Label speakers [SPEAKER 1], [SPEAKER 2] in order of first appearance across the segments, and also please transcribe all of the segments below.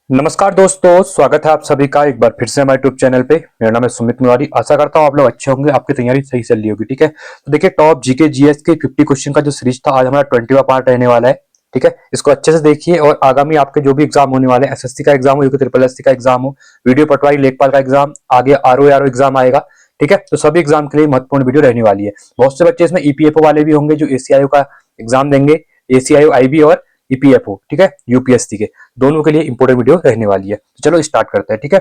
[SPEAKER 1] नमस्कार दोस्तों, स्वागत है आप सभी का एक बार फिर से हमारे यूट्यूब चैनल पे। मेरा नाम है सुमित मुरारी। आशा करता हूँ आप लोग अच्छे होंगे, आपकी तैयारी सही चल रही होगी। ठीक है, तो देखिए टॉप जीके जीएस के 50 क्वेश्चन का जो सीरीज था, आज हमारा 20वां पार्ट रहने वाला है। ठीक है, इसको अच्छे से देखिए और आगामी आपके जो भी एग्जाम होने वाले हैं, एसएससी का एग्जाम हो, ट्रिपल एससी का एग्जाम हो, वीडियो पटवारी लेखपाल का एग्जाम, आगे आरओ एग्जाम आएगा। ठीक है, तो सभी एग्जाम के लिए महत्वपूर्ण वीडियो रहने वाली है। बहुत से बच्चे इसमें ईपीएफओ वाले भी होंगे जो एसीआईओ का एग्जाम देंगे, एसीआईओ आईबी और ईपीएफओ। ठीक है, यूपीएससी के दोनों के लिए इंपोर्टेंट वीडियो रहने वाली है। तो चलो स्टार्ट करते हैं। ठीक है,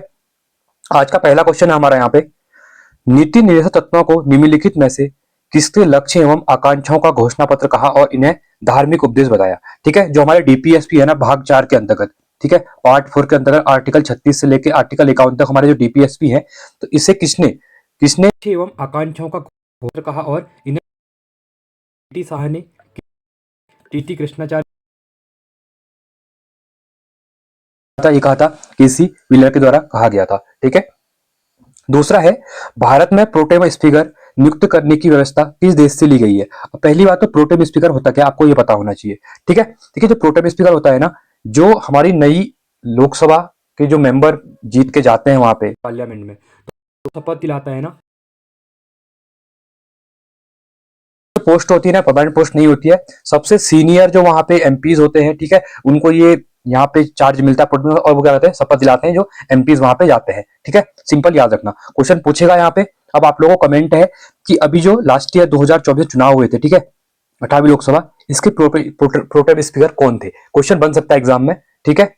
[SPEAKER 1] आज का पहला क्वेश्चन है हमारा यहाँ पे, नीति निर्देशक तत्वों को निम्नलिखित में से किसके लक्ष्य एवं आकांक्षाओं का घोषणा पत्र कहा और इन्हें धार्मिक उपदेश बताया। ठीक है, जो हमारे डीपीएसपी है ना, भाग 4 के अंतर्गत, ठीक है, पार्ट 4 के अंतर्गत आर्टिकल 36 से लेकर आर्टिकल 51 तक हमारे जो डीपीएसपी है, तो इसे किसने किसने एवं आकांक्षाओं का घोषणा कहा और इन्हें टी साहा ने, टीटी कृष्णाचार्य ये कहा था, केसी व्हीलर के द्वारा कहा गया था। ठीक है, दूसरा है, भारत में प्रोटेम स्पीकर नियुक्त करने की व्यवस्था किस देश से ली गई है। पहली बात तो प्रोटेम स्पीकर होता क्या, आपको ये पता होना चाहिए। ठीक है, देखिए जो प्रोटेम स्पीकर होता है ना, जो हमारी नई लोकसभा के जो मेंबर जीत के जाते हैं वहां पे पार्लियामेंट में, तो शपथ दिलाता है ना, पोस्ट होती है ना, परमानेंट पोस्ट नहीं होती है। सबसे सीनियर जो वहां पे एमपीज होते हैं, ठीक है, उनको ये यहाँ पे चार्ज मिलता है और वो क्या कहते हैं, शपथ दिलाते हैं जो एमपीज वहां पे जाते हैं। ठीक है, सिंपल याद रखना, क्वेश्चन पूछेगा यहाँ पे। अब आप लोगों को कमेंट है कि अभी जो लास्ट ईयर 2024 चुनाव हुए थे, ठीक है, 18वीं लोकसभा, इसके प्रोटेम स्पीकर कौन थे, क्वेश्चन बन सकता है एग्जाम में। ठीक है,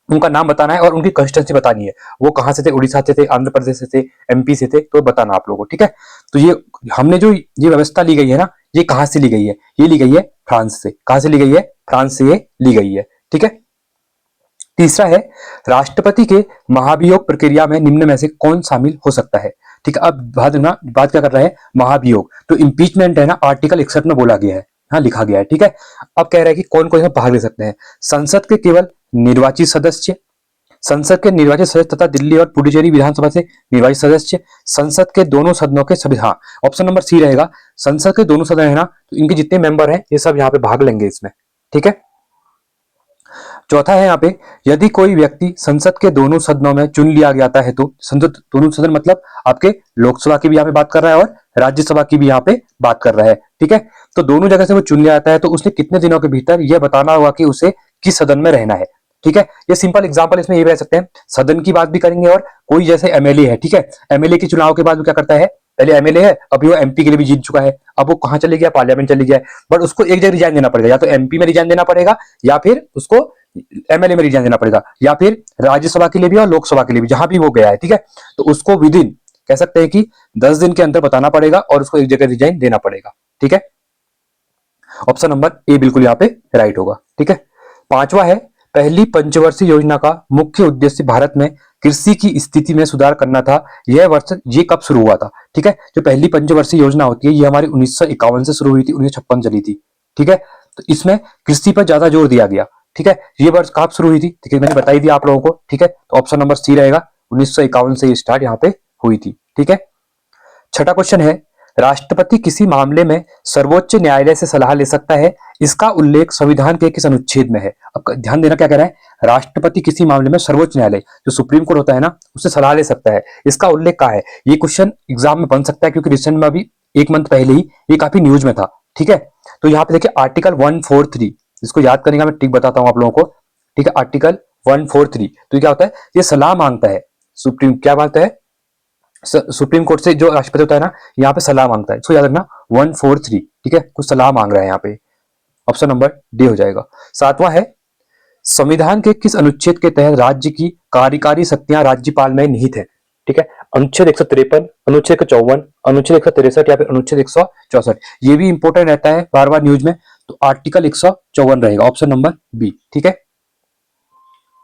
[SPEAKER 1] उनका नाम बताना है और उनकी कंस्टिट्यूंसी बतानी है, वो कहां से थे, उड़ीसा से थे, आंध्र प्रदेश से थे, एमपी से थे, तो बताना आप लोगों को। ठीक है, तो ये हमने जो ये व्यवस्था ली गई है ना, ये कहां से ली गई है, ये ली गई है फ्रांस से। कहां से ली गई है, फ्रांस से ये ली गई है। ठीक है, तीसरा है, राष्ट्रपति के महाभियोग प्रक्रिया में निम्न में से कौन शामिल हो सकता है। ठीक है, अब बात क्या कर रहे हैं, महाभियोग। तो इंपीचमेंट है ना, आर्टिकल 61 में बोला गया है, हाँ लिखा गया है। ठीक है, अब कह रहा है कि कौन कौन इसमें भाग ले सकते हैं। संसद के केवल निर्वाचित सदस्य, संसद के निर्वाचित सदस्य तथा दिल्ली और पुडुचेरी विधानसभा से निर्वाचित सदस्य, संसद के दोनों सदनों के सभी, हाँ ऑप्शन नंबर सी रहेगा, संसद के दोनों सदन है ना, तो इनके जितने मेंबर हैं ये सब यहाँ पे भाग लेंगे इसमें। ठीक है, चौथा है यहाँ पे, यदि कोई व्यक्ति संसद के दोनों सदनों में चुन लिया जाता है, तो संसद दोनों सदन मतलब आपके लोकसभा की भी यहाँ पे बात कर रहा है और राज्यसभा की भी यहाँ पे बात कर रहा है। ठीक है, तो दोनों जगह से वो चुन लिया जाता है, तो उसने कितने दिनों के भीतर यह बताना होगा कि उसे किस सदन में रहना है। ठीक है, ये सिंपल एग्जांपल इसमें ये रह सकते हैं, सदन की बात भी करेंगे और कोई जैसे एमएलए है, ठीक है, एमएलए के चुनाव के बाद वो क्या करता है, पहले एमएलए है, अभी वो एमपी के लिए भी जीत चुका है, अब वो कहां चले गया, पार्लियामेंट चले गया, बट उसको एक जगह रिजाइन देना पड़ेगा, या तो एमपी में रिजाइन देना पड़ेगा, या फिर उसको एमएलए में रिजाइन देना पड़ेगा, या फिर राज्यसभा के लिए भी और लोकसभा के लिए भी, जहां भी वो गया है। ठीक है, तो उसको विद इन कह सकते हैं कि 10 दिन के अंदर बताना पड़ेगा और उसको एक जगह रिजाइन देना पड़ेगा। ठीक है, ऑप्शन नंबर ए बिल्कुल यहाँ पे राइट होगा। ठीक है, पांचवा है, पहली पंचवर्षीय योजना का मुख्य उद्देश्य भारत में कृषि की स्थिति में सुधार करना था। यह वर्ष ये कब शुरू हुआ था। ठीक है, जो पहली पंचवर्षीय योजना होती है ये हमारी 1951 से शुरू हुई थी, 1956 चली थी। ठीक है, तो इसमें कृषि पर ज्यादा जोर दिया गया। ठीक है, ये वर्ष कब शुरू हुई थी, ठीक है, मैंने बताई दी आप लोगों को। ठीक है, तो ऑप्शन नंबर सी रहेगा, 1951 से ये स्टार्ट यहाँ पे हुई थी। ठीक है, छठा क्वेश्चन है, राष्ट्रपति किसी मामले में सर्वोच्च न्यायालय से सलाह ले सकता है, इसका उल्लेख संविधान के किस अनुच्छेद में है। अब ध्यान देना क्या कह रहा है, राष्ट्रपति किसी मामले में सर्वोच्च न्यायालय जो सुप्रीम कोर्ट होता है ना, उससे सलाह ले सकता है, इसका उल्लेख कहाँ है। ये क्वेश्चन एग्जाम में बन सकता है क्योंकि रिसेंट में अभी एक मंथ पहले ही ये काफी न्यूज में था। ठीक है, तो यहाँ पे देखिए आर्टिकल 143, इसको याद करेंगे, मैं ठीक बताता हूँ आप लोगों को। ठीक है, आर्टिकल 143, तो क्या होता है, ये सलाह मांगता है, सुप्रीम क्या मांगता है, सुप्रीम कोर्ट से जो राष्ट्रपति होता है ना, यहाँ पे सलाह मांगता है, इसको याद रखना 143। ठीक है, कुछ सलाह मांग रहा है यहाँ पे, ऑप्शन नंबर डी हो जाएगा। सातवां है, संविधान के किस अनुच्छेद के तहत राज्य की कार्यकारी शक्तियां राज्यपाल में निहित है। ठीक है, अनुच्छेद 153, अनुच्छेद 154, अनुच्छेद 163 या फिर अनुच्छेद 164, ये भी इंपॉर्टेंट रहता है बार बार न्यूज में, तो आर्टिकल 154 रहेगा, ऑप्शन नंबर बी। ठीक है,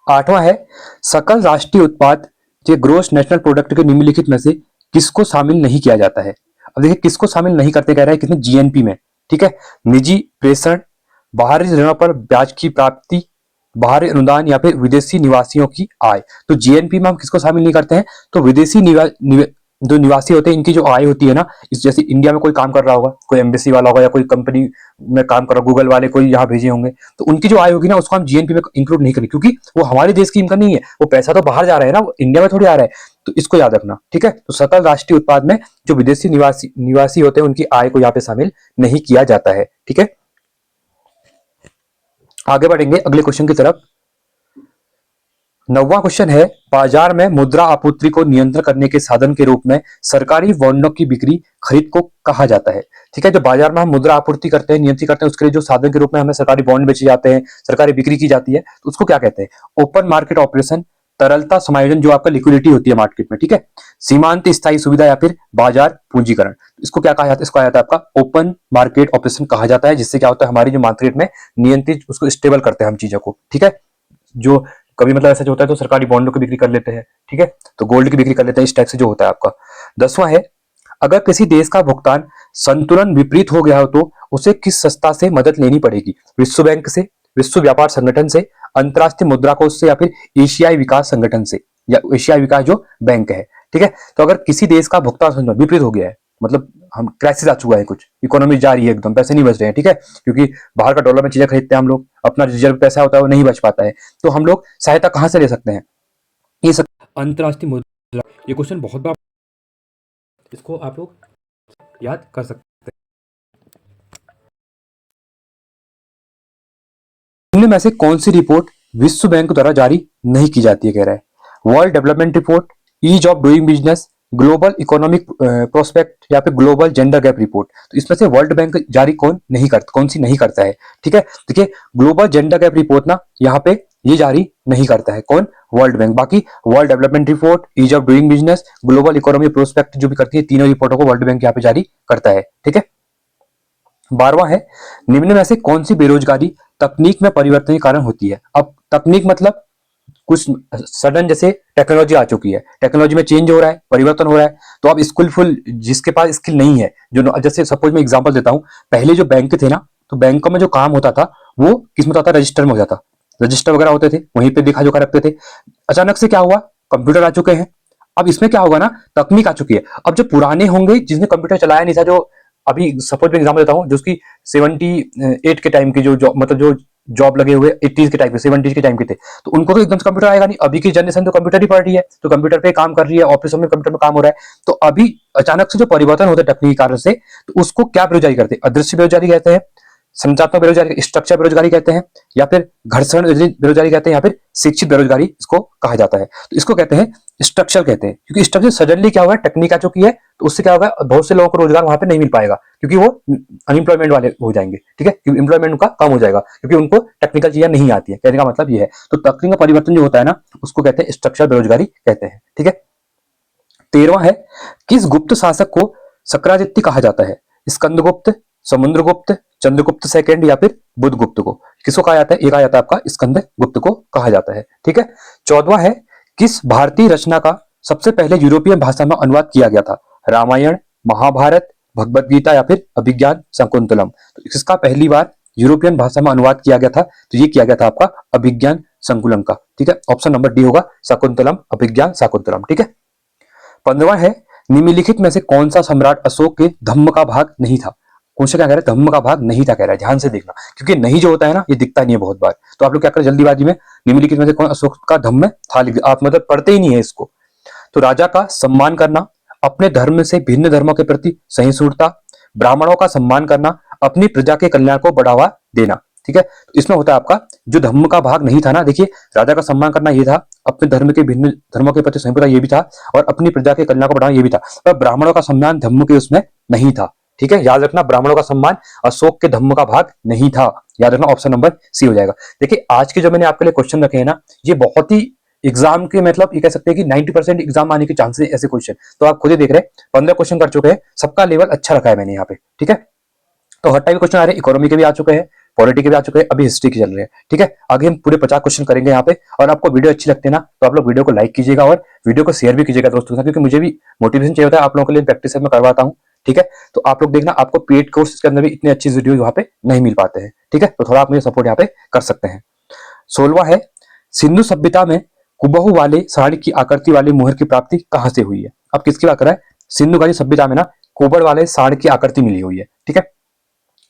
[SPEAKER 1] आठवां है, सकल राष्ट्रीय उत्पाद के ग्रोस नेशनल प्रोडक्ट के निम्नलिखित में से किसको शामिल नहीं किया जाता है। अब देखिए किसको शामिल नहीं करते, कह रहा है किसमें, जीएनपी में। ठीक है, निजी प्रेषण, बाहरी ऋणों पर ब्याज की प्राप्ति, बाहरी अनुदान या फिर विदेशी निवासियों की आय। तो जीएनपी में हम किसको शामिल नहीं करते हैं, तो विदेशी जो निवासी होते हैं इनकी जो आय होती है ना, इस जैसे इंडिया में कोई काम कर रहा होगा, कोई एम्बेसी वाला होगा या कोई कंपनी में काम कर रहा, गूगल वाले कोई यहाँ भेजे होंगे, तो उनकी जो आय होगी ना उसको हम जीएनपी में इंक्लूड नहीं करेंगे, क्योंकि वो हमारे देश की इनकम नहीं है, वो पैसा तो बाहर जा रहा है ना, वो इंडिया में थोड़ी आ रहा है। तो इसको याद रखना, ठीक है। तो सकल राष्ट्रीय उत्पाद में जो विदेशी निवासी होते हैं उनकी आय को यहाँ पे शामिल नहीं किया जाता है, ठीक है। आगे बढ़ेंगे अगले क्वेश्चन की तरफ। 9वां क्वेश्चन है, बाजार में मुद्रा आपूर्ति को नियंत्रण करने के साधन के रूप में सरकारी बॉन्डों की बिक्री खरीद को कहा जाता है, ठीक है। जो बाजार में हम मुद्रा आपूर्ति करते हैं, नियंत्रित करते हैं, उसके लिए जो साधन के रूप में हमें सरकारी बॉन्ड बेचे जाते हैं, सरकारी बिक्री की जाती है, तो उसको क्या कहते हैं? ओपन मार्केट ऑपरेशन, तरलता समायोजन, जो आपका लिक्विडिटी होती है मार्केट में, ठीक है। सीमांत स्थायी सुविधा या फिर बाजार पूंजीकरण, इसको क्या कहा जाता है? इसको कहा जाता है आपका ओपन मार्केट ऑपरेशन कहा जाता है, जिससे क्या होता है हमारी जो मार्केट में नियंत्रित, उसको स्टेबल करते हैं हम चीजों को, ठीक है। जो कभी मतलब ऐसा जो होता है तो सरकारी बॉन्डों की बिक्री कर लेते हैं, ठीक है, तो गोल्ड की बिक्री कर लेते हैं, इस टाइप से जो होता है आपका। 10वां है, अगर किसी देश का भुगतान संतुलन विपरीत हो गया हो तो उसे किस संस्था से मदद लेनी पड़ेगी? विश्व बैंक से, विश्व व्यापार संगठन से, अंतरराष्ट्रीय मुद्रा कोष से, या फिर एशियाई विकास संगठन से, या एशियाई विकास जो बैंक है, ठीक है। तो अगर किसी देश का भुगतान संतुलन विपरीत हो गया है, मतलब हम क्राइसिस आ चुका है, कुछ इकोनॉमी जा रही है एकदम, पैसे नहीं बच रहे हैं, ठीक है, क्योंकि बाहर का डॉलर में चीजें खरीदते हैं हम लोग, अपना रिजर्व पैसा होता है वो नहीं बच पाता है, तो हम लोग सहायता कहां से ले सकते हैं? ये सब अंतरराष्ट्रीय मुद्रा, ये क्वेश्चन बहुत बार, इसको आप लोग याद कर सकते हैं। इनमें में से कौन सी रिपोर्ट विश्व बैंक द्वारा जारी नहीं की जाती है? कह रहा है world development report, ease of doing business, global economic prospect, या फिर ग्लोबल जेंडर गैप रिपोर्ट। तो इसमें से वर्ल्ड बैंक जारी कौन सी नहीं करता है, ठीक है। देखिए ग्लोबल जेंडर गैप रिपोर्ट ना यहाँ पे ये जारी नहीं करता है, कौन? World bank. बाकी world development report, ease of doing business, global economic prospect जो भी करती है, तीनों रिपोर्टों को वर्ल्ड बैंक यहाँ पे जारी करता है, ठीक है। 12वां है, निम्न में से कौन सी बेरोजगारी तकनीक में परिवर्तन के कारण होती है? अब तकनीक मतलब कुछ सडन, जैसे टेक्नोलॉजी आ चुकी है, टेक्नोलॉजी में चेंज हो रहा है, परिवर्तन हो रहा है, तो अब स्किलफुल जिसके पास स्किल नहीं है, जो जैसे सपोज मैं एग्जांपल देता हूं, पहले जो बैंक थे ना, तो बैंकों में जो काम होता था वो किसमें होता था? रजिस्टर में हो जाता, रजिस्टर वगैरह होते थे, वहीं पे देखा जोखा रखते थे। अचानक से क्या हुआ? कंप्यूटर आ चुके हैं। अब इसमें क्या होगा ना, तकनीक आ चुकी है। अब जो पुराने होंगे जिसने कंप्यूटर चलाया नहीं था, जो अभी सपोज मैं एग्जाम्पल देता हूँ, जो उसकी 78 के टाइम की जो मतलब जो जॉब लगे हुए 80s के टाइम के, 70s के टाइम के थे, तो उनको तो एकदम से कंप्यूटर आएगा नहीं। अभी की जनरेशन तो कंप्यूटर ही पढ़ रही है, तो कंप्यूटर पे काम कर रही है, ऑफिसों में कंप्यूटर में काम हो रहा है। तो अभी अचानक से जो परिवर्तन होता है तकनीकी कारण से, तो उसको क्या बेरोजगारी कहते हैं? अदृश्य बेरोजगारी कहते हैं, संचात्मक बेरोजगारी, स्ट्रक्चर बेरोजगारी कहते हैं, या फिर घर्षण बेरोजगारी कहते हैं, या फिर शिक्षित बेरोजगारी इसको कहा जाता है। तो इसको कहते हैं स्ट्रक्चर कहते हैं, क्योंकि स्ट्रक्चर सडनली क्या हुआ है, टेक्निक आ चुकी है, तो उससे क्या होगा, बहुत से लोगों को रोजगार वहां पे नहीं मिल पाएगा, क्योंकि वो अनएम्प्लॉयमेंट वाले हो जाएंगे, ठीक है, क्योंकि एम्प्लॉयमेंट उनका कम हो जाएगा, क्योंकि उनको टेक्निकल चीजें नहीं आती है। कहने का मतलब ये है, तो तकनीक परिवर्तन जो होता है ना, उसको कहते हैं स्ट्रक्चर बेरोजगारी कहते हैं, ठीक है। 13वां है, किस गुप्त शासक को शक्रादित्य कहा जाता है? स्कंदगुप्त, समुद्रगुप्त, चंद्रगुप्त सेकंड, या फिर बुधगुप्त को? किसको कहा जाता है? एक आ जाता है आपका स्कंदगुप्त को कहा जाता है, ठीक है। 14वां है, किस भारतीय रचना का सबसे पहले यूरोपियन भाषा में अनुवाद किया गया था? रामायण, महाभारत, भगवत गीता, या फिर अभिज्ञान शाकुंतलम? तो इसका पहली बार यूरोपियन भाषा में अनुवाद किया गया था, तो ये किया गया था आपका अभिज्ञान संकुलम का, ठीक है। ऑप्शन नंबर डी होगा शाकुंतलम, अभिज्ञान शाकुंतलम, ठीक है। 15वां है, निम्नलिखित में से कौन सा सम्राट अशोक के धम्म का भाग नहीं था? क्वेश्चन क्या कह रहा है? धम्म का भाग नहीं था कह रहा है, ध्यान से देखना, क्योंकि नहीं जो होता है ना, ये दिखता नहीं है बहुत बार, तो आप लोग क्या करें जल्दीबाजी में, निम्नलिखित में से कौन अशोक का धम्म था, आप मतलब पढ़ते ही नहीं है इसको। तो राजा का सम्मान करना, अपने धर्म से भिन्न धर्मों के प्रति सहिष्णुता, ब्राह्मणों का सम्मान करना, अपनी प्रजा के कल्याण को बढ़ावा देना, ठीक है। तो इसमें होता है आपका जो धर्म का भाग नहीं था ना, देखिए राजा का सम्मान करना ये था, अपने धर्म के भिन्न धर्मों के प्रति सहिष्णुता ये भी था, और अपनी प्रजा के कल्याण को बढ़ाना ये भी था, पर ब्राह्मणों का सम्मान धर्म के उसमें नहीं था, ठीक है। याद रखना, ब्राह्मणों का सम्मान अशोक के धर्म का भाग नहीं था, याद रखना, ऑप्शन नंबर सी हो जाएगा। देखिए आज के जो मैंने आपके लिए क्वेश्चन रखे हैं ना, ये बहुत ही एग्जाम के मतलब ये कह सकते हैं कि 90% एग्जाम आने के चांसेस ऐसे क्वेश्चन, तो आप खुद ही देख रहे हैं 15 क्वेश्चन कर चुके हैं, सबका लेवल अच्छा रखा है मैंने यहाँ पे, ठीक है। तो हर टाइप के क्वेश्चन आ रहे हैं, इकोनॉमी के भी आ चुके हैं, पॉलिटी के भी आ चुके हैं, अभी हिस्ट्री के चल रहे हैं, ठीक है। आगे हम पूरे 50 क्वेश्चन करेंगे यहाँ पे, और आपको वीडियो अच्छी लगती है ना, तो आप लोग वीडियो को लाइक कीजिएगा और वीडियो को शेयर भी कीजिएगा दोस्तों के साथ, क्योंकि मुझे भी मोटिवेशन चाहिए होता है, आप लोगों के लिए प्रैक्टिस मैं करवाता हूँ, ठीक है। तो आप लोग देखना, आपको पेड कोर्स के अंदर भी इतने अच्छी वीडियो यहाँ पे नहीं मिल पाते हैं, ठीक है, तो थोड़ा आप मुझे सपोर्ट यहाँ पे कर सकते हैं। 16वां है, सिंधु सभ्यता में कुबहू वाले साड़ी की आकृति वाली मुहर की प्राप्ति कहां से हुई है? अब किसकी बात कर रहा है? सिंधु घाटी सभ्यता में ना कुबड़ वाले साड़ की आकृति मिली हुई है, ठीक है।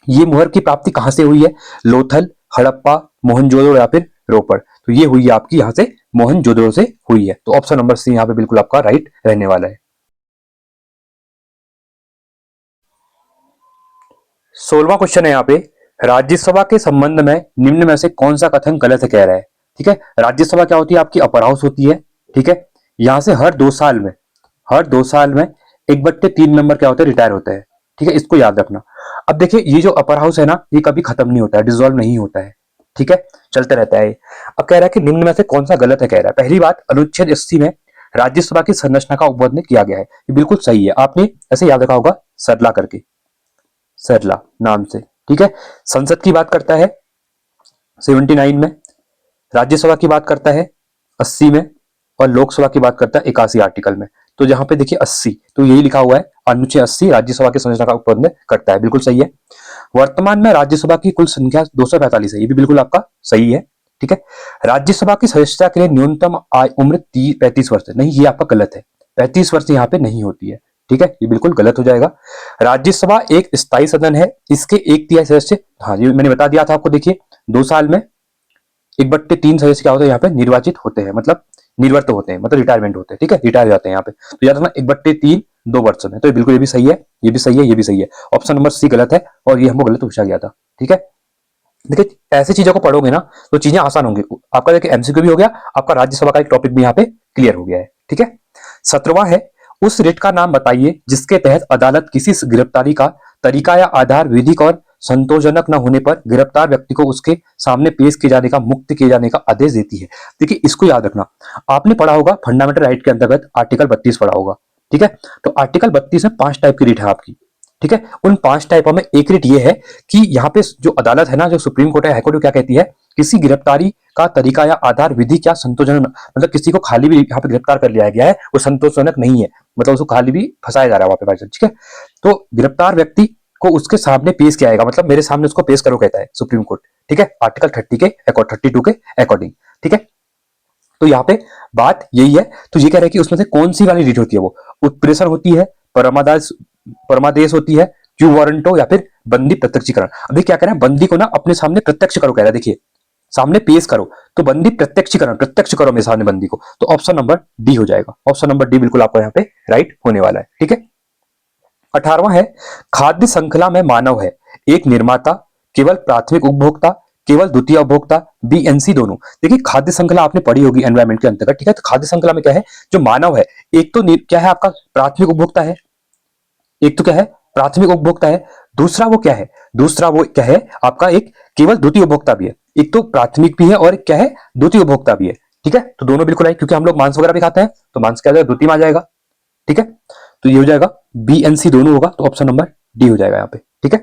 [SPEAKER 1] ये मुहर की प्राप्ति कहां से हुई है? लोथल, हड़प्पा, मोहनजोदड़ो या फिर रोपड़। तो ये हुई है आपकी यहां से मोहनजोदड़ो से हुई है। तो ऑप्शन नंबर सी यहाँ पे बिल्कुल आपका राइट रहने वाला है। 16वां क्वेश्चन है यहाँ पे, राज्यसभा के संबंध में निम्न में से कौन सा कथन गलत कह रहा है? ठीक है, राज्यसभा क्या होती है? आपकी अपर हाउस होती है, ठीक है। यहां से हर 2 साल में 1/3 मेंबर क्या होते हैं? रिटायर होते हैं, ठीक है। इसको याद रखना। अब देखिए ये जो अपर हाउस है ना, ये कभी खत्म नहीं होता है, डिसॉल्व नहीं होता है, ठीक है, चलते रहता है। अब कह रहा है कि निम्न में से कौन सा गलत है? कह रहा है पहली बात, अनुच्छेद 80 में राज्यसभा की संरचना का उपबोधन किया गया है, ये बिल्कुल सही है। आपने ऐसे याद रखा होगा सरला करके, सरला नाम से, ठीक है। संसद की बात करता है 79 में, राज्यसभा की बात करता है 80 में, और लोकसभा की बात करता है 81 आर्टिकल में। तो जहां पे देखिए 80, तो यही लिखा हुआ है अनुच्छेद 80 राज्यसभा की संरचना का उपबोधन करता है, बिल्कुल सही है। वर्तमान में राज्यसभा की कुल संख्या 245 है, ये भी बिल्कुल आपका सही है, ठीक है। राज्यसभा की सदस्यता के लिए न्यूनतम आय उम्र 35 वर्ष है, नहीं ये आपका गलत है, 35 वर्ष यहाँ पे नहीं होती है, ठीक है, ये बिल्कुल गलत हो जाएगा। राज्यसभा एक स्थायी सदन है, इसके 1/3 सदस्य, हाँ ये मैंने बता दिया था आपको, देखिए 2 साल में 1/3 सदस्य क्या होते हैं यहाँ पे? निर्वाचित होते हैं, मतलब निवृत्त होते हैं, मतलब रिटायरमेंट होते हैं, ठीक है, रिटायर हो जाते हैं यहाँ पे। तो याद रखना 1/3 2 वर्ष में, तो बिल्कुल ये भी सही है, ये भी सही है, ये भी सही है। ऑप्शन नंबर सी गलत है, और ये हमको गलत पूछा गया था, ठीक है। देखिए ऐसी चीजों को पढ़ोगे ना तो चीजें आसान होंगी आपका। देखिए एमसीक्यू भी हो गया आपका, राज्यसभा का एक टॉपिक भी यहाँ पे क्लियर हो गया है, ठीक है। 17वां है, उस रिट का नाम बताइए जिसके तहत अदालत किसी गिरफ्तारी का तरीका या आधार विधिक और संतोषजनक न होने पर गिरफ्तार व्यक्ति को उसके सामने पेश किए जाने का, मुक्त किए जाने का आदेश देती है। देखिए इसको याद रखना, आपने पढ़ा होगा फंडामेंटल राइट के अंतर्गत आर्टिकल 32 पढ़ा होगा, ठीक है। तो आर्टिकल 32 में 5 टाइप की रिट है आपकी, ठीक है। उन 5 टाइपों में एक रिट ये है कि यहाँ पे जो अदालत है ना, जो सुप्रीम कोर्ट है, हाईकोर्ट, क्या कहती है, किसी गिरफ्तारी का तरीका या आधार विधि क्या संतोषजनक, मतलब किसी को खाली भी यहाँ पे गिरफ्तार कर लिया गया है, वो संतोषजनक नहीं है, मतलब उसको खाली भी फंसाया जा रहा है वहां पे, ठीक है। तो गिरफ्तार व्यक्ति को उसके सामने पेश किया जाएगा, मतलब मेरे सामने उसको पेश करो कहता है सुप्रीम कोर्ट, ठीक है, आर्टिकल 30 के अकॉर्डिंग, 32 के अकॉर्डिंग, ठीक है। तो यहाँ पे बात यही है। तो ये कह रहे हैं कि उसमें से कौन सी वाली रिट होती है? वो उत्प्रेषण होती है, परमादेश होती है, क्यू वारंटो, या फिर बंदी प्रत्यक्षीकरण। अभी क्या कह रहा है, बंदी को ना अपने सामने प्रत्यक्ष करो कह रहा है, देखिए सामने पेश करो, तो बंदी प्रत्यक्षीकरण, प्रत्यक्ष करो मेरे सामने बंदी को। तो ऑप्शन नंबर डी हो जाएगा, ऑप्शन नंबर डी बिल्कुल आपको यहाँ पे राइट होने वाला है, ठीक है। 18वां है, खाद्य श्रृंखला में मानव है, एक निर्माता, केवल प्राथमिक उपभोक्ता, केवल द्वितीय उपभोक्ता, बीएनसी दोनों। देखिए खाद्य श्रृंखला आपने पढ़ी होगी एनवायरमेंट के अंतर्गत, ठीक है। तो खाद्य श्रृंखला में क्या है, जो मानव है, एक तो क्या है आपका प्राथमिक उपभोक्ता है, एक तो क्या है प्राथमिक उपभोक्ता है, दूसरा वो क्या है, दूसरा वो क्या है आपका एक केवल द्वितीय उपभोक्ता भी है। एक तो प्राथमिक भी है और एक क्या है द्वितीय उपभोक्ता भी है, ठीक है। तो दोनों बिल्कुल है, क्योंकि हम लोग मांस वगैरह भी खाते हैं, तो मांस क्या आ जाएगा, द्वितीय में आ जाएगा, ठीक है। तो ये हो जाएगा बीएनसी दोनों होगा, तो ऑप्शन नंबर डी हो जाएगा यहाँ पे, ठीक है।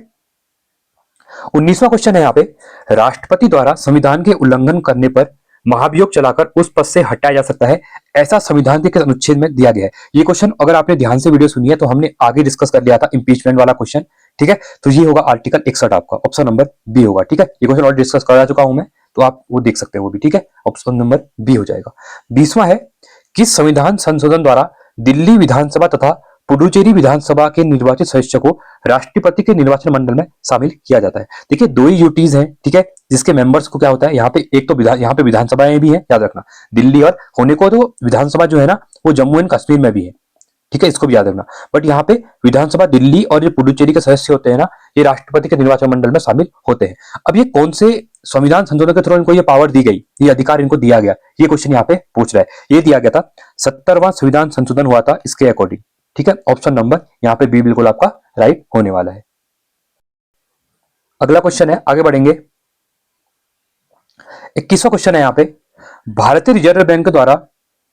[SPEAKER 1] 19वां क्वेश्चन है यहाँ पे, राष्ट्रपति द्वारा संविधान के उल्लंघन करने पर महाभियोग चलाकर उस पद से हटाया जा सकता है, ऐसा संविधान के किस अनुच्छेद में दिया गया है? ये क्वेश्चन अगर आपने ध्यान से वीडियो सुनी है तो हमने आगे डिस्कस कर लिया था, इंपीचमेंट वाला क्वेश्चन, ठीक है। तो ये होगा आर्टिकल 61 आपका, ऑप्शन नंबर बी होगा, ठीक है। ये क्वेश्चन ऑलरेडी डिस्कस करा चुका हूं मैं, तो आप वो देख सकते हैं वो भी, ठीक है। ऑप्शन नंबर बी हो जाएगा। 20वां है, किस संविधान संशोधन द्वारा दिल्ली विधानसभा तथा पुडुचेरी विधानसभा के निर्वाचित सदस्य को राष्ट्रपति के निर्वाचन मंडल में शामिल किया जाता है? देखिए 2 ही यूटीज हैं, ठीक है, जिसके मेंबर्स को क्या होता है यहाँ पे, एक तो यहाँ पे विधानसभाएं भी हैं, याद रखना, दिल्ली, और होने को तो विधानसभा जो है ना वो जम्मू एंड कश्मीर में भी है, ठीक है, इसको भी याद रखना। बट यहाँ पे विधानसभा दिल्ली और ये पुडुचेरी के सदस्य होते हैं ना, ये राष्ट्रपति के निर्वाचन मंडल में शामिल होते हैं। अब ये कौन से संविधान संशोधन के थ्रू इनको ये पावर दी गई, ये अधिकार इनको दिया गया, ये क्वेश्चन यहाँ पे पूछ रहा है। ये दिया गया था 70वां संविधान संशोधन हुआ था इसके अकॉर्डिंग, ठीक है। ऑप्शन नंबर यहाँ पे बी बिल्कुल आपका राइट होने वाला है। अगला क्वेश्चन है, आगे बढ़ेंगे। 21वां क्वेश्चन है यहाँ पे, भारतीय रिजर्व बैंक द्वारा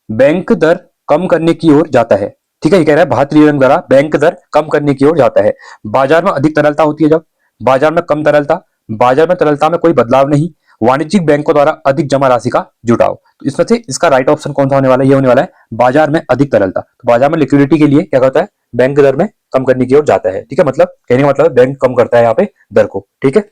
[SPEAKER 1] बैंक दर कम करने की ओर जाता है, ठीक है। ये कह रहा है भारतीय रिजर्व बैंक द्वारा बैंक दर कम करने की ओर जाता है। बाजार में अधिक तरलता होती है जब, बाजार में कम तरलता, बाजार में तरलता में कोई बदलाव नहीं, वाणिज्यिक बैंकों द्वारा अधिक जमा राशि का जुटाव। तो इसमें से इसका राइट ऑप्शन कौन सा होने वाला है? ये होने वाला है बाजार में अधिक तरलता। तो बाजार में लिक्विडिटी के लिए क्या होता है, बैंक दर में कम करने की ओर जाता है, ठीक है। मतलब कहने का मतलब बैंक कम करता है यहाँ पे दर को, ठीक है,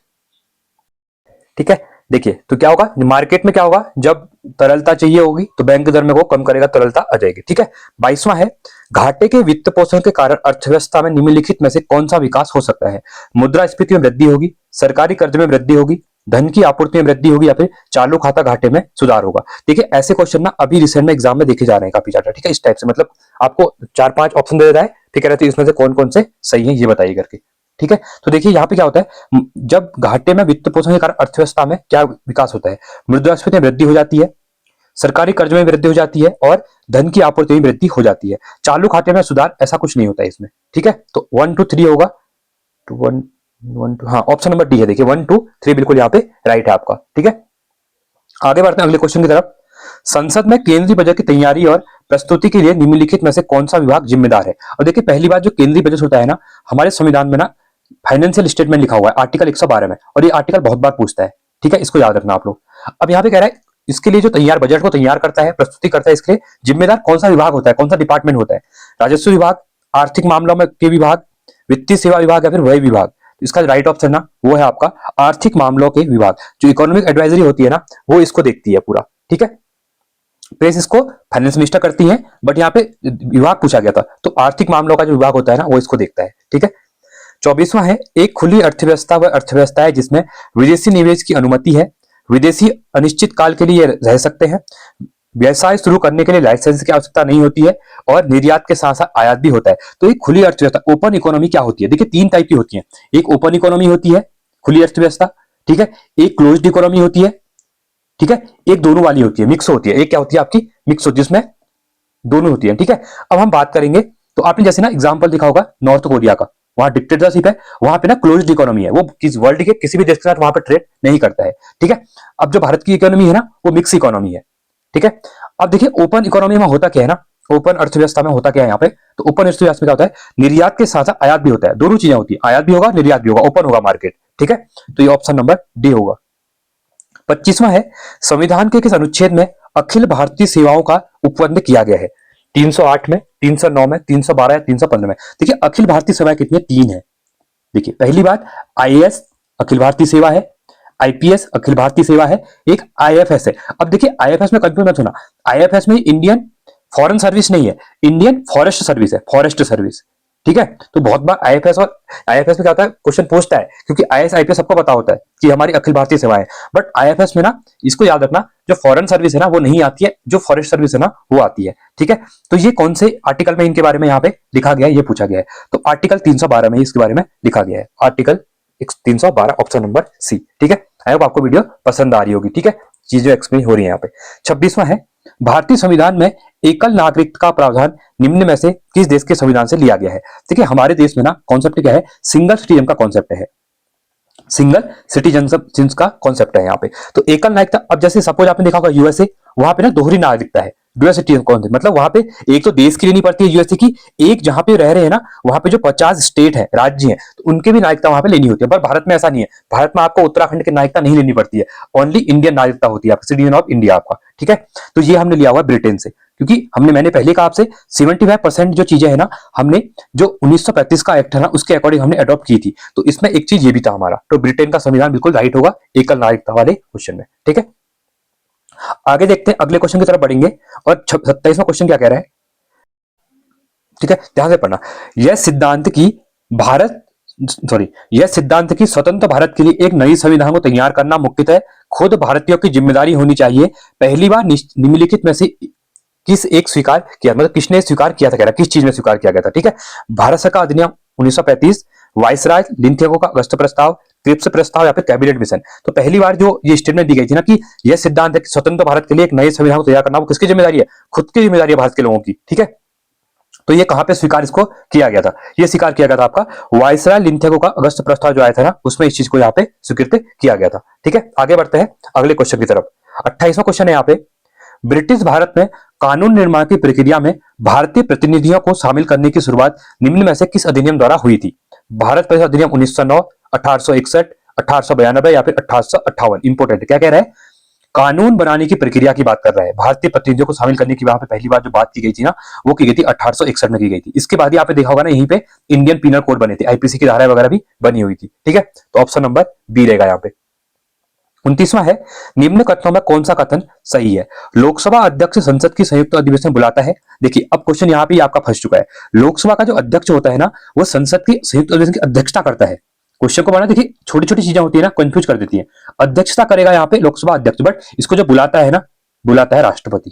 [SPEAKER 1] ठीक है। देखिए तो क्या होगा, मार्केट में क्या होगा, जब तरलता चाहिए होगी तो बैंक दर में वो कम करेगा, तरलता आ जाएगी। ठीक है, 22वां है, घाटे के वित्त पोषण के कारण अर्थव्यवस्था में निम्नलिखित में से कौन सा विकास हो सकता है? मुद्रास्फीति में वृद्धि होगी, सरकारी कर्ज में वृद्धि होगी, धन की आपूर्ति में वृद्धि होगी, या फिर चालू खाता घाटे में सुधार होगा। देखिए ऐसे क्वेश्चन ना अभी रिसेंट में एग्जाम में देखे जा रहे हैं काफी ज्यादा। ठीक है, इस टाइप से मतलब आपको 4-5 ऑप्शन दे देता है, ठीक है, तो इसमें से कौन कौन से सही है ये बताइए करके। ठीक है, तो देखिए यहाँ पे क्या होता है, जब घाटे में वित्त पोषण के कारण अर्थव्यवस्था में क्या विकास होता है, मुद्रास्फीति में वृद्धि हो जाती है, सरकारी कर्ज में वृद्धि हो जाती है, और धन की आपूर्ति में वृद्धि हो जाती है। चालू खाते में सुधार ऐसा कुछ नहीं होता है इसमें। ठीक है, तो 1 2 3 होगा, टू वन वन टू, हाँ ऑप्शन नंबर डी है। देखिए 1 2 3 बिल्कुल यहाँ पे राइट है आपका। ठीक है, आगे बढ़ते हैं अगले क्वेश्चन की तरफ। संसद में केंद्रीय बजट की तैयारी और प्रस्तुति के लिए निम्नलिखित में से कौन सा विभाग जिम्मेदार है? और देखिए पहली बात, जो केंद्रीय बजट होता है ना, हमारे संविधान में ना फाइनेंशियल स्टेटमेंट लिखा हुआ है आर्टिकल 112 में, और ये आर्टिकल बहुत बार पूछता है। ठीक है, इसको याद रखना आप लोग। अब यहाँ पे कह रहा है इसके लिए जो तैयार बजट को तैयार करता है, प्रस्तुति करता है, इसके लिए जिम्मेदार कौन सा विभाग होता है, कौन सा डिपार्टमेंट होता है? राजस्व विभाग, आर्थिक मामलों में के विभाग, वित्तीय सेवा विभाग, या फिर व्यय विभाग? इसका राइट ऑप्शन ना वो है आपका आर्थिक मामलों के विभाग। जो इकोनॉमिक एडवाइजरी होती है ना, वो इसको देखती है पूरा। ठीक है, प्रेस इसको फाइनेंस मिनिस्टर करती है, बट यहाँ पे विभाग पूछा गया था, तो आर्थिक मामलों का जो विभाग होता है ना, वो इसको देखता है। ठीक है, 24वां है, एक खुली अर्थव्यवस्था वह अर्थव्यवस्था है जिसमें विदेशी निवेश की अनुमति है, विदेशी अनिश्चित काल के लिए रह सकते हैं, व्यवसाय शुरू करने के लिए लाइसेंस की आवश्यकता नहीं होती है, और निर्यात के साथ साथ आयात भी होता है। तो एक खुली अर्थव्यवस्था, ओपन इकोनॉमी क्या होती है? देखिए 3 टाइप की होती है। एक ओपन इकोनॉमी होती है, खुली अर्थव्यवस्था। ठीक है, एक क्लोज्ड इकोनॉमी होती है। ठीक है, एक दोनों वाली होती है, मिक्स होती है। एक क्या होती है आपकी मिक्स होती है, जिसमें दोनों होती है। ठीक है, अब हम बात करेंगे, तो आपने जैसे ना एग्जाम्पल दिखा होगा नॉर्थ कोरिया का, वहां डिक्टेटरशिप है, वहां पे ना क्लोज्ड इकोनॉमी है, वो किस वर्ल्ड के किसी भी देश के साथ वहां पे ट्रेड नहीं करता है। ठीक है, अब जो भारत की इकोनॉमी है ना, वो मिक्स इकोनॉमी है। ठीक है, अब देखिए ओपन इकोनॉमी में होता क्या है ना, ओपन अर्थव्यवस्था में होता क्या है यहाँ पे, तो ओपन अर्थव्यवस्था में क्या होता है, निर्यात के साथ साथ आयात भी होता है, दोनों चीजें होती है, आयात भी होगा निर्यात भी होगा, ओपन होगा मार्केट। ठीक है, तो ये ऑप्शन नंबर डी होगा। 25वां है, संविधान के किस अनुच्छेद में अखिल भारतीय सेवाओं का उपबंध किया गया है? 308 में, 309 में, 312 या 315 में? देखिए अखिल भारतीय सेवाएं कितनी है? 3 है। देखिए पहली बात, आईएएस अखिल भारतीय सेवा है, आईपीएस अखिल भारतीय सेवा है, एक आईएफएस है। अब देखिए आईएफएस में कंफ्यूज मत होना, आईएफएस में इंडियन फॉरेन सर्विस नहीं है, इंडियन फॉरेस्ट सर्विस है, फॉरेस्ट सर्विस। ठीक है, तो बहुत बार आईएफएस और आईएफएस में क्या होता है, क्वेश्चन पूछता है, क्योंकि आईएएस आईपीएस सबको पता होता है कि हमारी अखिल भारतीय सेवा है, बट आईएफएस में ना इसको याद रखना, जो फॉरेन सर्विस है ना वो नहीं आती है, जो फॉरेस्ट सर्विस है ना वो आती है। ठीक है, तो ये कौन से आर्टिकल में इनके बारे में यहाँ पे लिखा गया है, ये पूछा गया है, तो आर्टिकल 312 में इसके बारे में लिखा गया है, आर्टिकल 312 ऑप्शन नंबर सी। ठीक है, आई होप आपको वीडियो पसंद आ रही होगी। ठीक है, चीजें एक्सप्लेन हो रही है यहाँ पे। 26वां है, भारतीय संविधान में एकल नागरिकता का प्रावधान निम्न में से किस देश के संविधान से लिया गया है? देखिए हमारे देश में ना कॉन्सेप्ट क्या है, सिंगल सिटीजन का कॉन्सेप्ट है, सिंगल सिटीजनशिप का कॉन्सेप्ट है यहाँ पे। तो एकल नागरिकता, अब जैसे सपोज आपने देखा होगा यूएसए, वहां पे ना दोहरी नागरिकता है, डुअल सिटीजन कॉन्सेप्ट, मतलब वहां पे एक तो देश की लेनी पड़ती है यूएसए की, एक जहां पे रह रहे हैं ना वहां पे जो 50 स्टेट है, राज्य हैं, तो उनके भी नागरिकता वहां पे लेनी होती है। पर भारत में ऐसा नहीं है, भारत में आपको उत्तराखंड की नागरिकता नहीं लेनी पड़ती है, ओनली इंडियन नागरिकता होती है, सिटीजन ऑफ इंडिया आपका। ठीक है, तो ये हमने लिया हुआ ब्रिटेन से, क्योंकि मैंने पहले कहा आपसे 75% जो चीजें है ना, हमने जो 1935 का एक्ट है ना उसके अकॉर्डिंग हमने अडॉप्ट की थी, तो इसमें एक चीज ये भी था हमारा, तो ब्रिटेन का संविधान बिल्कुल राइट होगा एकल नागरिकता वाले क्वेश्चन में। ठीक है, आगे देखते हैं, अगले क्वेश्चन की तरफ बढ़ेंगे, और 27वां क्वेश्चन क्या कह रहा है? ठीक है, ध्यान से पढ़ना। यह सिद्धांत की भारत यह सिद्धांत की स्वतंत्र भारत के लिए एक नई संविधान को तैयार करना मुख्यतः खुद भारतीयों की जिम्मेदारी होनी चाहिए। पहली बार निम्नलिखित में से किस एक स्वीकार किया, मतलब किसने स्वीकार किया था, कह रहा किस चीज में स्वीकार किया गया था? ठीक है, भारत सरकार अधिनियम 1935, वाइसराय लिंथेगो का अगस्त प्रस्ताव, क्रिप्स प्रस्ताव, या फिर कैबिनेट मिशन। तो पहली बार जो ये स्टेटमेंट दी गई थी ना कि यह सिद्धांत है कि स्वतंत्र भारत के लिए एक नए संविधान को तैयार करना, वो किसकी जिम्मेदारी है? खुद की जिम्मेदारी है भारत के लोगों की। ठीक है, तो ये कहां पे स्वीकार इसको किया गया था? ये स्वीकार किया गया था आपका वाइसराय लिंथेगो का अगस्त प्रस्ताव जो आया था ना, उसमें इस चीज को यहाँ पे स्वीकृत किया गया था। ठीक है, आगे बढ़ते हैं अगले क्वेश्चन की तरफ। 28वां क्वेश्चन है यहाँ पे, ब्रिटिश भारत में कानून निर्माण की प्रक्रिया में भारतीय प्रतिनिधियों को शामिल करने की शुरुआत निम्न में से किस अधिनियम द्वारा हुई थी? भारत परिषद अधिनियम 1909, 1861, 1892 या फिर 1858? इंपोर्टेंट क्या कह रहा है, कानून बनाने की प्रक्रिया की बात कर रहा है, भारतीय प्रतिनिधियों को शामिल करने की वहां पे पहली बार जो बात की गई थी ना, वो की गई थी 1861 में की गई थी। इसके बाद ही आपने देखा होगा ना, यहीं पे इंडियन पीनल कोड बने थे, आईपीसी की धाराएं वगैरह भी बनी हुई थी। ठीक है, तो ऑप्शन नंबर बी रहेगा यहाँ पे। 29वां है, निम्न कथनों में कौन सा कथन सही है? लोकसभा अध्यक्ष संसद की संयुक्त अधिवेशन बुलाता है। देखिए अब क्वेश्चन यहाँ पे आपका फंस चुका है। लोकसभा का जो अध्यक्ष होता है ना, वो संसद की संयुक्त अधिवेशन की अध्यक्षता करता है। क्वेश्चन को बनाना देखिए, छोटी छोटी चीजें होती है ना, कंफ्यूज कर देती है। अध्यक्षता करेगा यहाँ पे लोकसभा अध्यक्ष, बट इसको जो बुलाता है ना, बुलाता है राष्ट्रपति।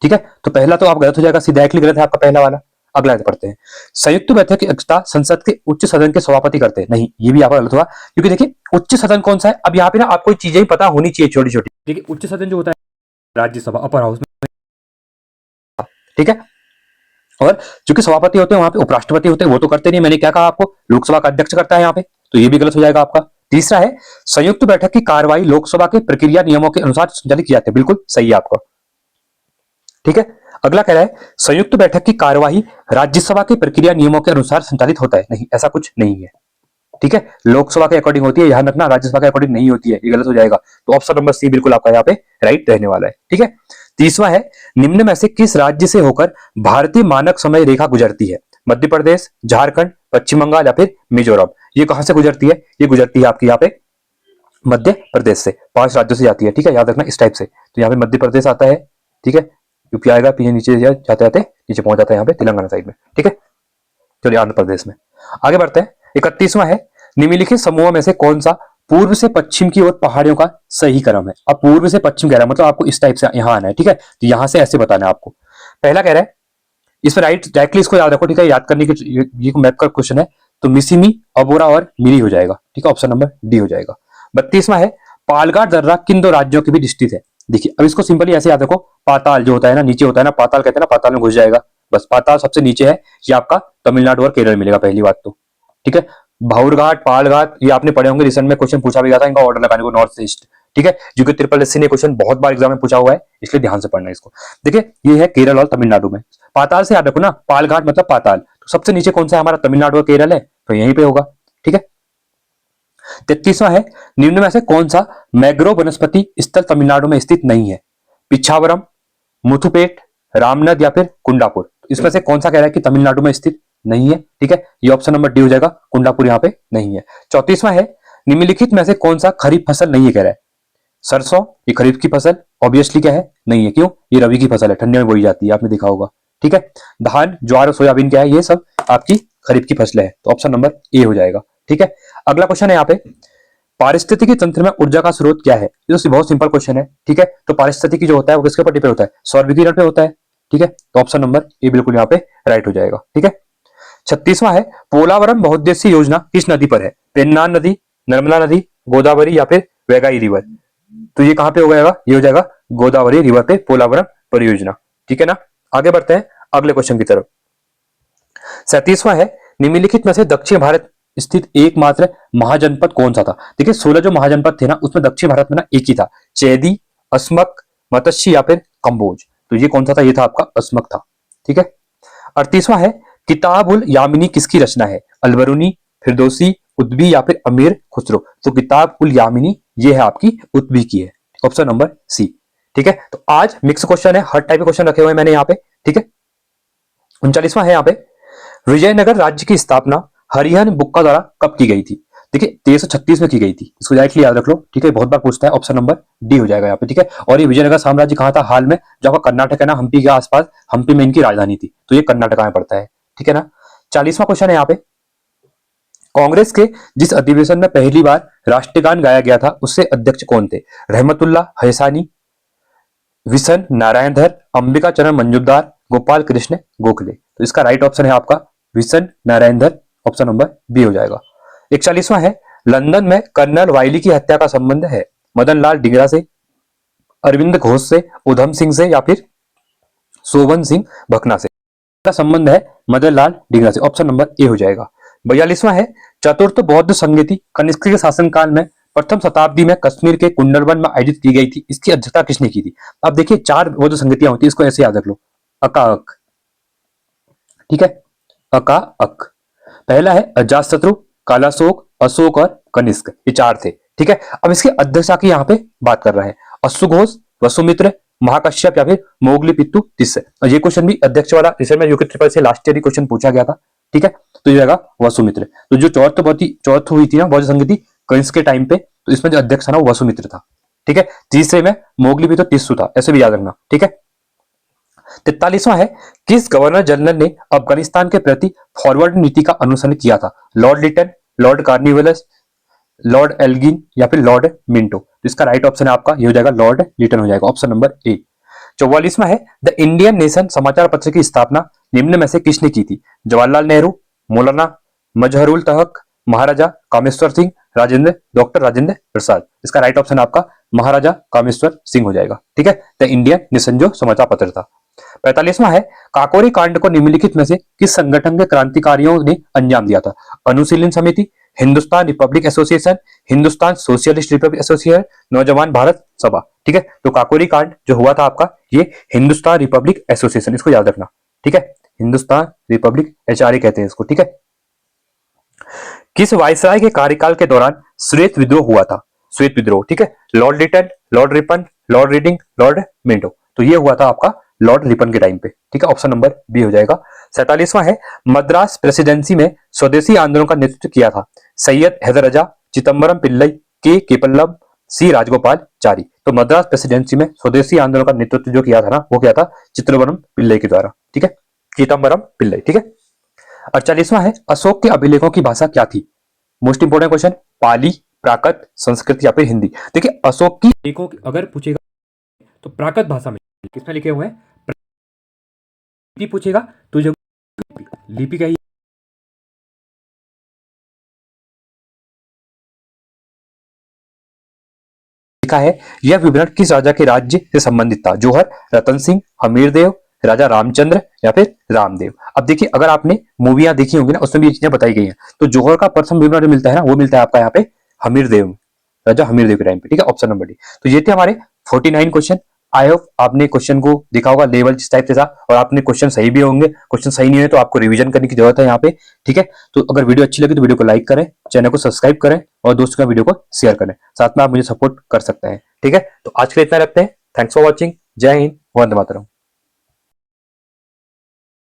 [SPEAKER 1] ठीक है, तो पहला तो आप गलत हो जाएगा, सीधा गलत है आपका पहला वाला। अगला पढ़ते हैं, संयुक्त बैठक की अध्यक्षता संसद के उच्च सदन के सभापति करते हैं। नहीं, ये भी आपका गलत हुआ, क्योंकि देखिए उच्च सदन कौन सा है? अब यहाँ पे ना आपको चीजें पता होनी चाहिए छोटी छोटी। देखिए उच्च सदन जो होता है राज्यसभा, अपर हाउस में, ठीक है। और जो कि सभापति होते हैं वहां पे उपराष्ट्रपति होते हैं, वो तो करते नहीं। मैंने क्या कहा आपको, लोकसभा का अध्यक्ष करता है यहाँ पे, तो ये भी गलत हो जाएगा आपका। तीसरा है, संयुक्त बैठक की कार्रवाई लोकसभा के प्रक्रिया नियमों के अनुसार संचालित की जाती है। बिल्कुल सही है आपका, ठीक है। अगला कह रहा है, संयुक्त बैठक की कार्यवाही राज्यसभा के प्रक्रिया नियमों के अनुसार संचालित होता है। नहीं, ऐसा कुछ नहीं है, ठीक है। लोकसभा के अकॉर्डिंग होती है, ध्यान रखना, राज्यसभा के अकॉर्डिंग नहीं होती है, ये गलत हो जाएगा। तो ऑप्शन नंबर सी बिल्कुल आपका यहाँ पे राइट रहने वाला है, ठीक है। तीसरा है, निम्न में से किस राज्य से होकर भारतीय मानक समय रेखा गुजरती है? मध्य प्रदेश, झारखंड, पश्चिम बंगाल या फिर मिजोरम? ये कहां से गुजरती है? ये गुजरती है आपकी यहाँ पे मध्य प्रदेश से। 5 राज्यों से जाती है, ठीक है, याद रखना इस टाइप से। तो यहाँ पे मध्य प्रदेश आता है, ठीक है, यूपी आएगा, पीछे नीचे जाते जाते नीचे पहुंच जाता है यहाँ पे तेलंगाना साइड में, ठीक है। चलिए आंध्र प्रदेश में आगे बढ़ते हैं। 31वां है, निम्नलिखित समूह में से कौन सा पूर्व से पश्चिम की ओर पहाड़ियों का सही क्रम है? अब पूर्व से पश्चिम कह रहा है, मतलब आपको इस टाइप से यहाँ आना है, ठीक है। तो यहां से ऐसे बताना है आपको। पहला कह रहा है, इसमें राइट डायरेक्टली इसको याद रखो, ठीक है, याद करने की ये मैप का क्वेश्चन है। तो मिसिमी, अबोरा और मिरी हो जाएगा, ठीक है, ऑप्शन नंबर डी हो जाएगा। 32वां है, पालघाट दर्रा किन 2 राज्यों के बीच स्थित है? देखिए अब इसको सिंपली ऐसे याद रखो, पाताल जो होता है ना, नीचे होता है ना, पाताल कहते हैं ना, पाताल में घुस जाएगा, बस पाताल सबसे नीचे है। ये आपका तमिलनाडु और केरल मिलेगा, पहली बात तो, ठीक है। भाउरघाट, पालघाट ये आपने पढ़े होंगे, रिसेंट में क्वेश्चन पूछा भी गया था इनका ऑर्डर लगाने को, नॉर्थ ईस्ट, ठीक है, जो कि ट्रिपल एससी ने क्वेश्चन बहुत बार एग्जाम में पूछा हुआ है, इसलिए ध्यान से पढ़ना है इसको। देखिए ये है केरल और तमिलनाडु में। पाताल से याद रखो ना, पालघाट मतलब पाताल, तो सबसे नीचे कौन सा है हमारा? तमिलनाडु और केरल है, तो यहीं पे होगा, ठीक है। 33वां है, निम्न में से कौन सा मैग्रोव वनस्पति स्थल तमिलनाडु में स्थित नहीं है? पिछावरम, मुथुपेट, रामनद या फिर कुंडापुर? इसमें से कौन सा कह रहा है कि तमिलनाडु में स्थित नहीं है, ठीक है, ये ऑप्शन नंबर डी हो जाएगा, कुंडापुर यहाँ पे नहीं है। 34वां है, निम्नलिखित में से कौन सा खरीफ फसल नहीं है? कह रहा है सरसों, ये खरीफ की फसल ऑब्वियसली क्या है? नहीं है, क्यों? ये रबी की फसल है, ठंडे में बोई जाती है, आपने देखा होगा, ठीक है। धान, ज्वार और सोयाबीन क्या है? ये सब आपकी खरीफ की फसलें है, तो ऑप्शन नंबर ए हो जाएगा, ठीक है। अगला क्वेश्चन है यहाँ पे, पारिस्थितिकी तंत्र में ऊर्जा का स्रोत क्या है? ये तो बहुत सिंपल क्वेश्चन है, ठीक है। तो पारिस्थितिकी जो होता है वो किसके ऊपर डिपेंड होता है? सौर विकिरण पे होता है, ठीक है। तो ऑप्शन नंबर ए बिल्कुल यहाँ पे राइट हो जाएगा, ठीक है। 36वां है, पोलावरम बहुउद्देशीय योजना किस नदी पर है? पेन्नार नदी, नर्मदा नदी, गोदावरी या फिर वेगाई रिवर? तो ये कहां पे हो जाएगा? ये हो जाएगा गोदावरी रिवर पे पोलावरम परियोजना, ठीक है ना। आगे बढ़ते हैं अगले क्वेश्चन की तरफ। 37वां है, निम्नलिखित में से दक्षिण भारत स्थित एकमात्र महाजनपद कौन सा था? देखिए 16 जो महाजनपद थे ना, उसमें दक्षिण भारत में ना एक ही था, चेदी, अस्मक, मत्स्य या फिर कंबोज। तो ये कौन सा था? ये था आपका अस्मक था, ठीक है। 38वां है, किताब उल यामिनी किसकी रचना है? अलबरूनी, फिरदौसी, उद्बी या फिर अमीर खुसरो? तो किताब उल यामिनी ये है आपकी उद्बी की है, ऑप्शन नंबर सी, ठीक है। तो आज मिक्स क्वेश्चन है, हर टाइप के क्वेश्चन रखे हुए हैं मैंने यहाँ पे, ठीक है। 39वां है यहाँ पे, विजयनगर राज्य की स्थापना हरिहर बुक्का द्वारा कब की गई थी? देखिए 1336 में की गई थी, इसको डायरेक्टली याद रख लो, ठीक है, बहुत बार पूछता है, ऑप्शन नंबर डी हो जाएगा यहाँ पे, ठीक है। और ये विजयनगर साम्राज्य कहाँ था? हाल में जो आपका कर्नाटक है ना, हम्पी के आसपास, हम्पी में इनकी राजधानी थी, तो ये कर्नाटक में पड़ता है, ठीक है ना। 40वां क्वेश्चन है यहाँ पे, कांग्रेस के जिस अधिवेशन में पहली बार राष्ट्रगान गाया गया था उससे अध्यक्ष कौन थे? रहमतुल्ला हसानी, विशन नारायण धर, अंबिका चरण मंजूरदार, गोपाल कृष्ण गोखले? तो इसका राइट ऑप्शन है आपका विशन नारायण धर, ऑप्शन नंबर बी हो जाएगा। 41वां है, लंदन में कर्नल वाइली की हत्या का संबंध है मदन लाल डिंगरा से, अरविंद घोष से, उधम सिंह से या फिर सोवन सिंह भकना से? का संबंध है मदन लाल डिंगरा से, ऑप्शन नंबर ए हो जाएगा। 42वां है, चतुर्थ बौद्ध संगति कनिष्क के शासनकाल में प्रथम शताब्दी में कश्मीर के कुंडलवन में आयोजित की गई थी, इसकी अध्यक्षता किसने की थी? अब देखिए 4 बौद्ध संगतियां होती है, इसको ऐसे याद रख लो, अकाअक, ठीक है, अकाअक। पहला है अजातशत्रु, कालाशोक, अशोक और कनिष्क, ये 4 थे, ठीक है। अब इसके अध्यक्षता की यहाँ पे बात कर रहे हैं, अश्वघोष, वसुमित्र, महाकश्यप या फिर मोगलीपित्तु तिस्स। और ये क्वेश्चन भी अध्यक्ष वाला रिसेंट में यूके ट्रिपल से लास्ट ईयर क्वेश्चन पूछा गया था, ठीक है। तो ये रहेगा वसुमित्र। तो जो चौथ हुई थी ना बौद्ध संगति कनिष्क के टाइम पे, तो इसमें जो अध्यक्ष था ना वो वसुमित्र था, ठीक है। तीसरे में मोगली भी तो तिस्सु था, ऐसे भी याद रखना, ठीक है। 43वां है, किस गवर्नर जनरल ने अफगानिस्तान के प्रति फॉरवर्ड नीति का अनुसरण किया था? Lord Lytton, Lord Cornwallis, Lord Elgin या फिर लॉर्ड मिंटो? तो इसका राइट ऑप्शन है आपका ये हो जाएगा लॉर्ड लिटन हो जाएगा, ऑप्शन नंबर ए। 44वां है, द इंडियन नेशन समाचार पत्र की स्थापना निम्न में से किसने की थी? जवाहरलाल नेहरू, मौलाना मजहरुल तहक, महाराजा कामेश्वर सिंह, डॉक्टर राजेंद्र प्रसाद? इसका राइट ऑप्शन आपका महाराजा कामेश्वर सिंह हो जाएगा, ठीक है। द इंडियन नेशन जो समाचार पत्र था। 45वां है, काकोरी कांड को निम्नलिखित में से किस संगठन के क्रांतिकारियों ने अंजाम दिया था? अनुशीलन समिति, Hindustan Republic association, Hindustan socialist Republic association, नौजवान भारत सभा? ठीक है, तो काकोरी कांड जो हुआ था आपका ये हिंदुस्तान रिपब्लिक एसोसिएशन, इसको याद रखना, ठीक है। हिंदुस्तान रिपब्लिक HRA कहते हैं इसको, ठीक है। किस वायसराय के कार्यकाल के दौरान श्वेत विद्रोह हुआ था? श्वेत विद्रोह, ठीक है। Lord Lytton, Lord Ripon, Lord Reading, Lord Minto? तो ये हुआ था आपका लॉर्ड रिपन के टाइम पे, ठीक है। ऑप्शन नंबर बी हो जाएगा। 47वां है, मद्रास प्रेसिडेंसी में स्वदेशी आंदोलन का नेतृत्व किया था? सैयद हैदर रजा, चिदम्बरम पिल्लई, के केपल्लम, सी राजगोपालचारी? तो मद्रास प्रेसिडेंसी में स्वदेशी आंदोलन का नेतृत्व जो किया था ना वो किया था चिदम्बरम पिल्लई के द्वारा, ठीक है। चिदम्बरम पिल्लई, ठीक है। 48वां है, अशोक के अभिलेखों की भाषा क्या थी? मोस्ट इंपोर्टेंट क्वेश्चन, पाली, प्राकृत, संस्कृत या फिर हिंदी? देखिए अशोक की अभिलेखों अगर पूछेगा तो प्राकृत भाषा में, किसमें लिखे हुए हैं? लिपि पूछेगा तो जो लिपि का ही लिखा है। यह विवरण किस राजा के राज्य से संबंधित था? जौहर, रतन सिंह, हमीरदेव, राजा रामचंद्र या फिर रामदेव? अब देखिए अगर आपने मूवियां देखी होंगी ना उसमें भी ये चीजें बताई गई हैं। तो जौहर का प्रथम विवरण जो मिलता है ना वो मिलता है आपका यहाँ पे हमीरदेव, राजा हमीरदेव के टाइम पे, ठीक है। Option number D. तो ये थे हमारे 49 क्वेश्चन। आई होप आपने क्वेश्चन को देखा होगा, लेवल जिस टाइप से था, और आपने क्वेश्चन सही भी होंगे। क्वेश्चन सही नहीं है तो आपको रिवीजन करने की जरूरत है यहाँ पे, ठीक है। तो अगर वीडियो अच्छी लगी तो वीडियो को लाइक करें, चैनल को सब्सक्राइब करें और दोस्तों का वीडियो को शेयर करें। साथ में आप मुझे सपोर्ट कर सकते हैं, ठीक है। तो आज के लिए इतना रखते हैं। Thanks for watching. जय हिंद, वंदे मातरम।